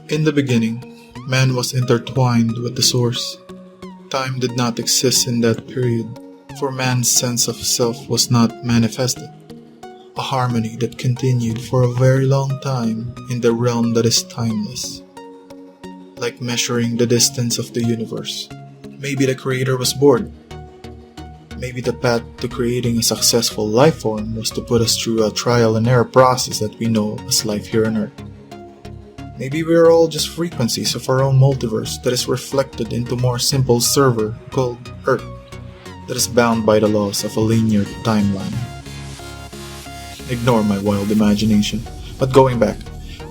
In the beginning, man was intertwined with the source. Time did not exist in that period, for man's sense of self was not manifested. A harmony that continued for a very long time in the realm that is timeless. Like measuring the distance of the universe. Maybe the creator was bored. Maybe the path to creating a successful life form was to put us through a trial and error process that we know as life here on Earth. Maybe we are all just frequencies of our own multiverse that is reflected into a more simple server called Earth that is bound by the laws of a linear timeline. Ignore my wild imagination, but going back,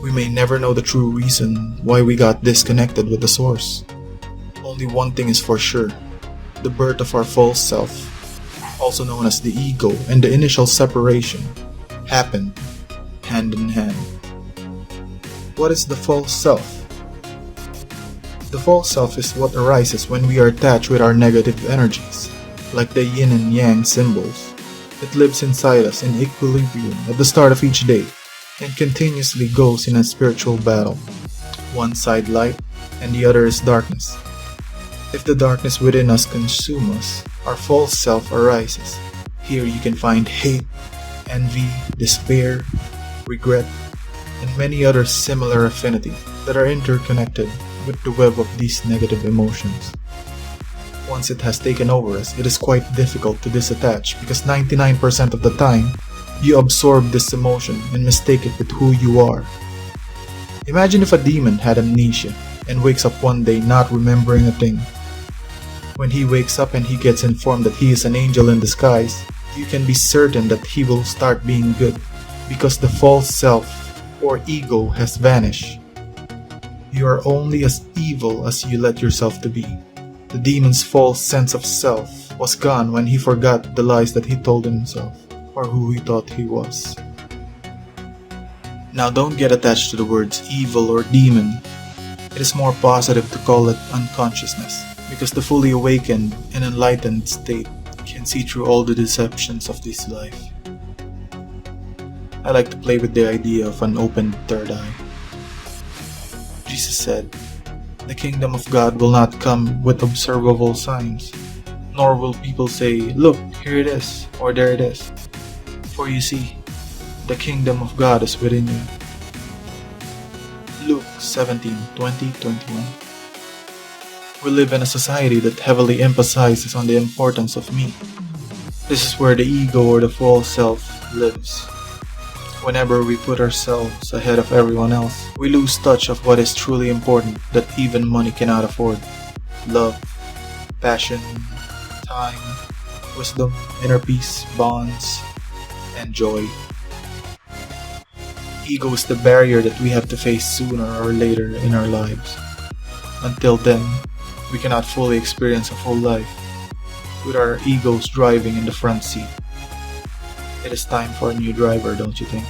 we may never know the true reason why we got disconnected with the source. Only one thing is for sure, the birth of our false self, also known as the ego, and the initial separation, happened hand in hand. What is the false self? The false self is what arises when we are attached with our negative energies, like the yin and yang symbols. It lives inside us in equilibrium at the start of each day and continuously goes in a spiritual battle. One side light and the other is darkness. If the darkness within us consumes us, our false self arises. Here you can find hate, envy, despair, regret, and many other similar affinities that are interconnected with the web of these negative emotions. Once it has taken over us, it is quite difficult to disattach because 99% of the time, you absorb this emotion and mistake it with who you are. Imagine if a demon had amnesia and wakes up one day not remembering a thing. When he wakes up and he gets informed that he is an angel in disguise, you can be certain that he will start being good because the false self or ego has vanished. You are only as evil as you let yourself to be. The demon's false sense of self was gone when he forgot the lies that he told himself or who he thought he was. Now don't get attached to the words evil or demon. It is more positive to call it unconsciousness because the fully awakened and enlightened state can see through all the deceptions of this life. I like to play with the idea of an open third eye. Jesus said, "The kingdom of God will not come with observable signs, nor will people say, 'Look, here it is,' or 'There it is.' For you see, the kingdom of God is within you." Luke 17:20-21. We live in a society that heavily emphasizes on the importance of me. This is where the ego or the false self lives. Whenever we put ourselves ahead of everyone else, we lose touch of what is truly important that even money cannot afford. Love, passion, time, wisdom, inner peace, bonds, and joy. Ego is the barrier that we have to face sooner or later in our lives. Until then, we cannot fully experience a full life with our egos driving in the front seat. It is time for a new driver, don't you think?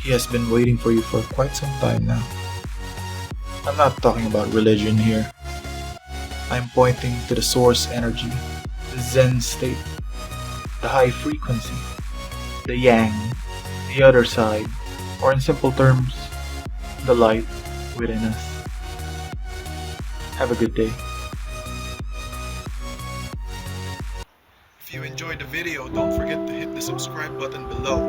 He has been waiting for you for quite some time now. I'm not talking about religion here. I'm pointing to the source energy, the Zen state, the high frequency, the yang, the other side, or in simple terms, the light within us. Have a good day. If you enjoyed the video, don't forget to hit the subscribe button below.